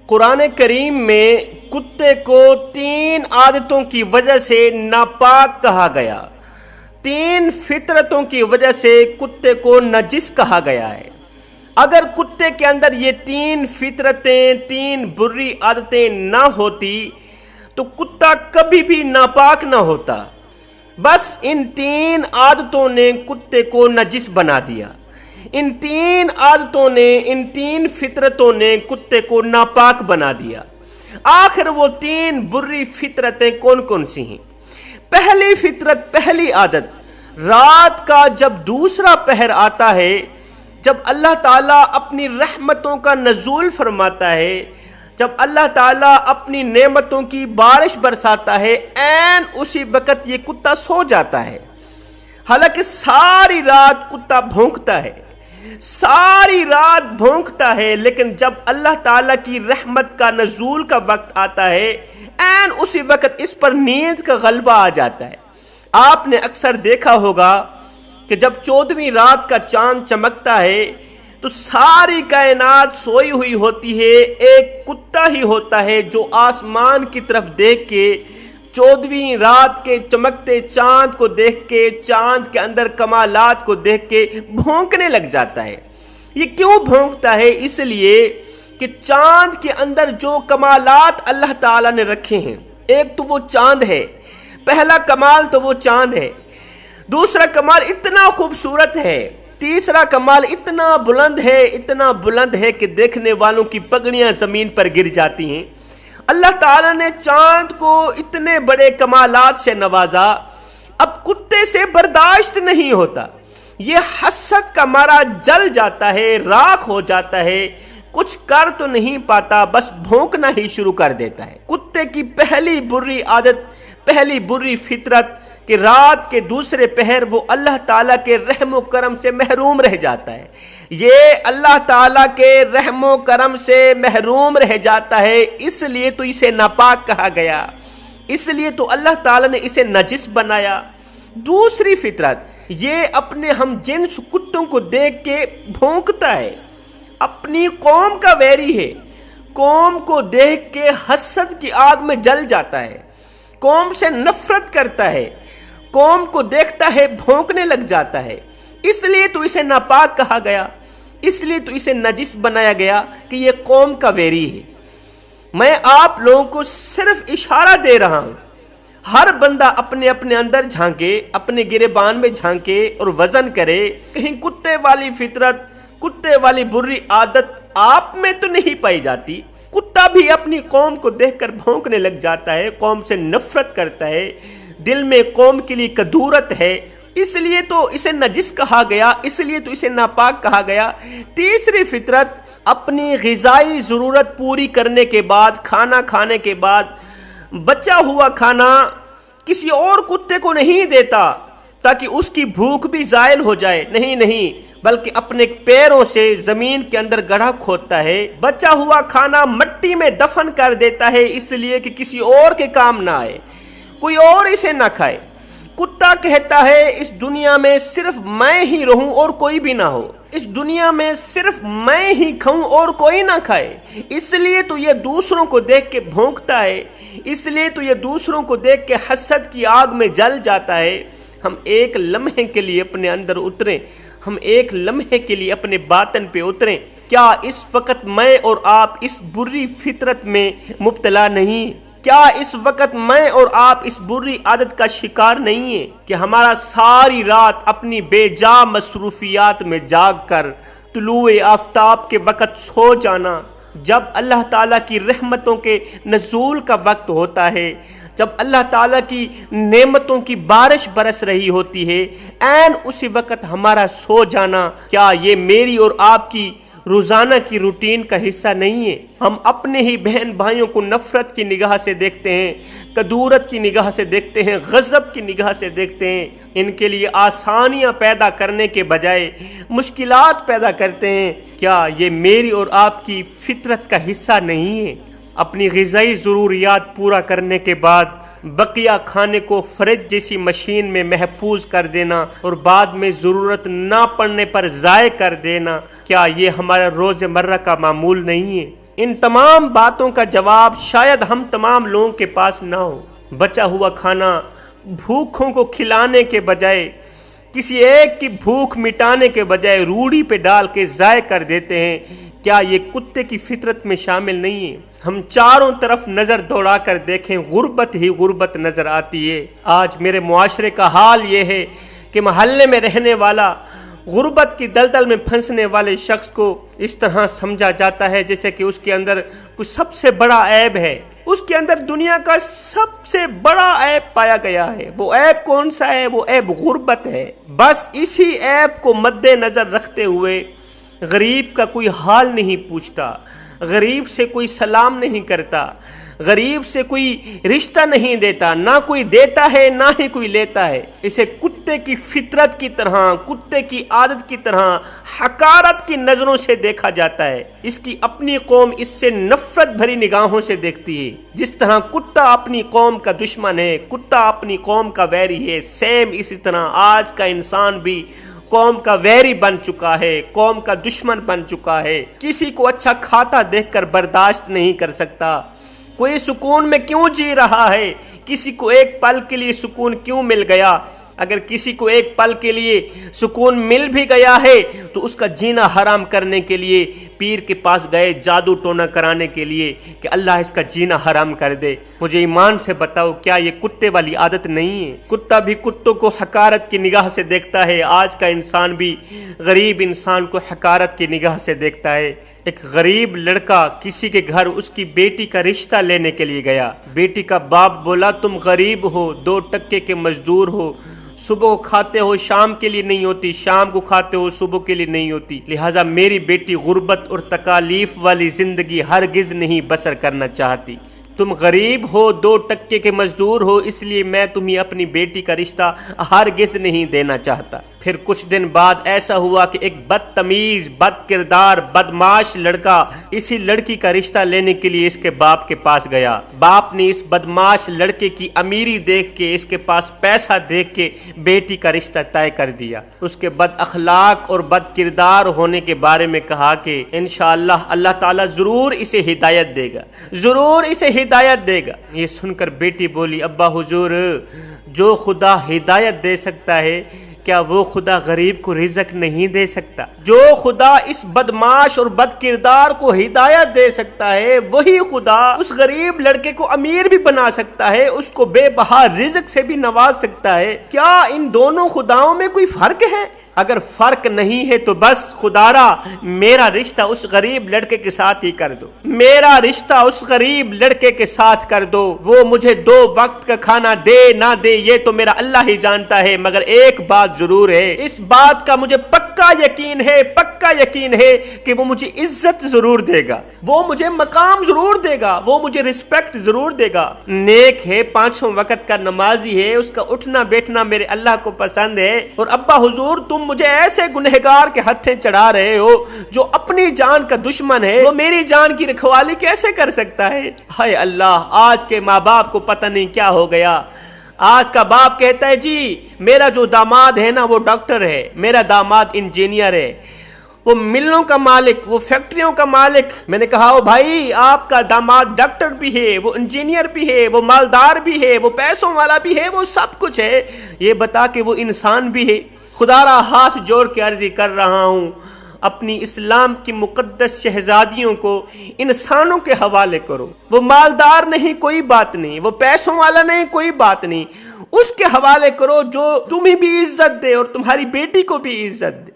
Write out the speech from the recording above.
قرآن کریم میں کتے کو 3 عادتوں کی وجہ سے ناپاک کہا گیا، 3 فطرتوں کی وجہ سے کتے کو نجس کہا گیا ہے۔ اگر کتے کے اندر یہ 3 فطرتیں، 3 بری عادتیں نہ ہوتی تو کتا کبھی بھی ناپاک نہ ہوتا۔ بس ان 3 عادتوں نے کتے کو نجس بنا دیا، ان 3 عادتوں نے، ان 3 فطرتوں نے کتے کو ناپاک بنا دیا۔ آخر وہ 3 بری فطرتیں کون کون سی ہیں؟ پہلی فطرت، پہلی عادت، رات کا جب دوسرا پہر آتا ہے، جب اللہ تعالیٰ اپنی رحمتوں کا نزول فرماتا ہے، جب اللہ تعالیٰ اپنی نعمتوں کی بارش برساتا ہے، عین اسی وقت یہ کتا سو جاتا ہے۔ حالانکہ ساری رات کتا بھونکتا ہے، ساری رات بھونکتا ہے، لیکن جب اللہ تعالیٰ کی رحمت کا نزول کا وقت آتا ہے، عین اسی وقت اس پر نیند کا غلبہ آ جاتا ہے۔ آپ نے اکثر دیکھا ہوگا کہ جب 14ویں رات کا چاند چمکتا ہے تو ساری کائنات سوئی ہوئی ہوتی ہے، ایک کتا ہی ہوتا ہے جو آسمان کی طرف دیکھ کے 14ویں رات کے چمکتے چاند کو دیکھ کے، چاند کے اندر کمالات کو دیکھ کے بھونکنے لگ جاتا ہے۔ یہ کیوں بھونکتا ہے؟ اس لیے کہ چاند کے اندر جو کمالات اللہ تعالیٰ نے رکھے ہیں، ایک تو وہ چاند ہے، پہلا کمال تو وہ چاند ہے، دوسرا کمال اتنا خوبصورت ہے، تیسرا کمال اتنا بلند ہے، اتنا بلند ہے کہ دیکھنے والوں کی پگڑیاں زمین پر گر جاتی ہیں۔ اللہ تعالیٰ نے چاند کو اتنے بڑے کمالات سے نوازا، اب کتے سے برداشت نہیں ہوتا، یہ حسد کا مارا جل جاتا ہے، راکھ ہو جاتا ہے، کچھ کر تو نہیں پاتا، بس بھونکنا ہی شروع کر دیتا ہے۔ کتے کی پہلی بری عادت، پہلی بری فطرت کہ رات کے دوسرے پہر وہ اللہ تعالیٰ کے رحم و کرم سے محروم رہ جاتا ہے۔ یہ اللہ تعالیٰ کے رحم و کرم سے محروم رہ جاتا ہے، اس لیے تو اسے ناپاک کہا گیا، اس لیے تو اللہ تعالیٰ نے اسے نجس بنایا۔ دوسری فطرت، یہ اپنے ہم جنس کتوں کو دیکھ کے بھونکتا ہے، اپنی قوم کا ویری ہے، قوم کو دیکھ کے حسد کی آگ میں جل جاتا ہے، قوم سے نفرت کرتا ہے، قوم کو دیکھتا ہے بھونکنے لگ جاتا ہے۔ اس لیے تو اسے ناپاک کہا گیا، اس لیے تو اسے نجس بنایا گیا کہ یہ قوم کا ویری ہے۔ میں آپ لوگوں کو صرف اشارہ دے رہا ہوں، ہر بندہ اپنے اپنے اندر جھانکے، اپنے گریبان میں جھانکے اور وزن کرے، کہیں کتے والی فطرت، کتے والی بری عادت آپ میں تو نہیں پائی جاتی۔ کتا بھی اپنی قوم کو دیکھ کر بھونکنے لگ جاتا ہے، قوم سے نفرت کرتا ہے، دل میں قوم کے لیے کدورت ہے، اس لیے تو اسے نجس کہا گیا، اس لیے تو اسے ناپاک کہا گیا۔ تیسری فطرت، اپنی غذائی ضرورت پوری کرنے کے بعد، کھانا کھانے کے بعد بچا ہوا کھانا کسی اور کتے کو نہیں دیتا تاکہ اس کی بھوک بھی زائل ہو جائے، نہیں، بلکہ اپنے پیروں سے زمین کے اندر گڑھا کھودتا ہے، بچا ہوا کھانا مٹی میں دفن کر دیتا ہے، اس لیے کہ کسی اور کے کام نہ آئے، کوئی اور اسے نہ کھائے۔ کتا کہتا ہے اس دنیا میں صرف میں ہی رہوں اور کوئی بھی نہ ہو، اس دنیا میں صرف میں ہی کھاؤں اور کوئی نہ کھائے، اس لیے تو یہ دوسروں کو دیکھ کے بھونکتا ہے، اس لیے تو یہ دوسروں کو دیکھ کے حسد کی آگ میں جل جاتا ہے۔ ہم ایک لمحے کے لیے اپنے اندر اتریں، ہم ایک لمحے کے لیے اپنے باطن پہ اتریں، کیا اس وقت میں اور آپ اس بری فطرت میں مبتلا نہیں؟ کیا اس وقت میں اور آپ اس بری عادت کا شکار نہیں ہیں کہ ہمارا ساری رات اپنی بے جا مصروفیات میں جاگ کر طلوع آفتاب کے وقت سو جانا، جب اللہ تعالیٰ کی رحمتوں کے نزول کا وقت ہوتا ہے، جب اللہ تعالیٰ کی نعمتوں کی بارش برس رہی ہوتی ہے، عین اسی وقت ہمارا سو جانا، کیا یہ میری اور آپ کی روزانہ کی روٹین کا حصہ نہیں ہے؟ ہم اپنے ہی بہن بھائیوں کو نفرت کی نگاہ سے دیکھتے ہیں، کدورت کی نگاہ سے دیکھتے ہیں، غضب کی نگاہ سے دیکھتے ہیں، ان کے لیے آسانیاں پیدا کرنے کے بجائے مشکلات پیدا کرتے ہیں۔ کیا یہ میری اور آپ کی فطرت کا حصہ نہیں ہے؟ اپنی غذائی ضروریات پورا کرنے کے بعد بقیہ کھانے کو فریج جیسی مشین میں محفوظ کر دینا اور بعد میں ضرورت نہ پڑنے پر ضائع کر دینا، کیا یہ ہمارا روز مرہ کا معمول نہیں ہے؟ ان تمام باتوں کا جواب شاید ہم تمام لوگوں کے پاس نہ ہو۔ بچا ہوا کھانا بھوکھوں کو کھلانے کے بجائے، کسی ایک کی بھوک مٹانے کے بجائے روڑی پہ ڈال کے ضائع کر دیتے ہیں، کیا یہ کتے کی فطرت میں شامل نہیں ہے؟ ہم چاروں طرف نظر دوڑا کر دیکھیں، غربت ہی غربت نظر آتی ہے۔ آج میرے معاشرے کا حال یہ ہے کہ محلے میں رہنے والا غربت کی دلدل میں پھنسنے والے شخص کو اس طرح سمجھا جاتا ہے جیسے کہ اس کے اندر کچھ سب سے بڑا عیب ہے، اس کے اندر دنیا کا سب سے بڑا عیب پایا گیا ہے۔ وہ عیب کون سا ہے؟ وہ عیب غربت ہے۔ بس اسی عیب کو مد نظر رکھتے ہوئے غریب کا کوئی حال نہیں پوچھتا، غریب سے کوئی سلام نہیں کرتا، غریب سے کوئی رشتہ نہیں دیتا، نہ کوئی دیتا ہے نہ ہی کوئی لیتا ہے۔ اسے کتے کی فطرت کی طرح، کتے کی عادت کی طرح حقارت کی نظروں سے دیکھا جاتا ہے۔ اس کی اپنی قوم اس سے نفرت بھری نگاہوں سے دیکھتی ہے۔ جس طرح کتا اپنی قوم کا دشمن ہے، کتا اپنی قوم کا ویری ہے، سیم اسی طرح آج کا انسان بھی قوم کا ویری بن چکا ہے، قوم کا دشمن بن چکا ہے۔ کسی کو اچھا کھاتا دیکھ کر برداشت نہیں کر سکتا۔ کوئی سکون میں کیوں جی رہا ہے؟ کسی کو ایک پل کے لیے سکون کیوں مل گیا؟ اگر کسی کو ایک پل کے لیے سکون مل بھی گیا ہے تو اس کا جینا حرام کرنے کے لیے پیر کے پاس گئے، جادو ٹونا کرانے کے لیے کہ اللہ اس کا جینا حرام کر دے۔ مجھے ایمان سے بتاؤ، کیا یہ کتے والی عادت نہیں ہے؟ کتا بھی کتوں کو حقارت کی نگاہ سے دیکھتا ہے، آج کا انسان بھی غریب انسان کو حقارت کی نگاہ سے دیکھتا ہے۔ ایک غریب لڑکا کسی کے گھر اس کی بیٹی کا رشتہ لینے کے لیے گیا۔ بیٹی کا باپ بولا، تم غریب ہو، 2 ٹکے کے مزدور ہو، صبح کو کھاتے ہو شام کے لیے نہیں ہوتی، شام کو کھاتے ہو صبح کے لیے نہیں ہوتی، لہٰذا میری بیٹی غربت اور تکالیف والی زندگی ہرگز نہیں بسر کرنا چاہتی۔ تم غریب ہو، 2 ٹکے کے مزدور ہو، اس لیے میں تمہیں اپنی بیٹی کا رشتہ ہرگز نہیں دینا چاہتا۔ پھر کچھ دن بعد ایسا ہوا کہ ایک بدتمیز، بد کردار، بدمعاش لڑکا اسی لڑکی کا رشتہ لینے کے لیے اس کے باپ کے پاس گیا۔ باپ نے اس بدمعاش لڑکے کی امیری دیکھ کے، اس کے پاس پیسہ دیکھ کے بیٹی کا رشتہ طے کر دیا۔ اس کے بد اخلاق اور بد کردار ہونے کے بارے میں کہا کہ انشاءاللہ اللہ تعالیٰ ضرور اسے ہدایت دے گا، ضرور اسے ہدایت دے گا۔ یہ سن کر بیٹی بولی، ابا حضور، جو خدا ہدایت دے سکتا ہے کیا وہ خدا غریب کو رزق نہیں دے سکتا؟ جو خدا اس بدمعاش اور بد کردار کو ہدایت دے سکتا ہے، وہی خدا اس غریب لڑکے کو امیر بھی بنا سکتا ہے، اس کو بے بہا رزق سے بھی نواز سکتا ہے۔ کیا ان دونوں خداؤں میں کوئی فرق ہے؟ اگر فرق نہیں ہے تو بس خدارا میرا رشتہ اس غریب لڑکے کے ساتھ ہی کر دو، میرا رشتہ اس غریب لڑکے کے ساتھ کر دو۔ وہ مجھے 2 وقت کا کھانا دے نہ دے یہ تو میرا اللہ ہی جانتا ہے، مگر ایک بات ضرور ہے، اس بات کا مجھے پکا یقین ہے، پکا یقین ہے کہ وہ مجھے عزت ضرور دے گا، وہ مجھے مقام ضرور دے گا، وہ مجھے رسپیکٹ ضرور دے گا۔ نیک ہے، 5 وقت کا نمازی ہے، اس کا اٹھنا بیٹھنا میرے اللہ کو پسند ہے، اور ابا حضور تم مجھے ایسے گنہگار کے ہتھیں چڑھا رہے ہو جو اپنی جان کا دشمن ہے، وہ میری جان کی رکھوالی کیسے کر سکتا ہے؟ ہائے اللہ، آج کے ماں باپ کو پتہ نہیں کیا ہو گیا۔ آج کا باپ کہتا ہے جی میرا جو داماد ہے نا وہ ڈاکٹر ہے، میرا داماد انجینئر ہے، وہ ملوں کا مالک، وہ فیکٹریوں کا مالک۔ میں نے کہا او بھائی، آپ کا داماد ڈاکٹر بھی ہے، وہ انجینئر بھی ہے، وہ مالدار بھی ہے، وہ پیسوں والا بھی ہے، وہ سب کچھ ہے، یہ بتا کہ وہ انسان بھی ہے؟ خدا را ہاتھ جوڑ کے عرضی کر رہا ہوں، اپنی اسلام کی مقدس شہزادیوں کو انسانوں کے حوالے کرو۔ وہ مالدار نہیں کوئی بات نہیں، وہ پیسوں والا نہیں کوئی بات نہیں، اس کے حوالے کرو جو تمہیں بھی عزت دے اور تمہاری بیٹی کو بھی عزت دے۔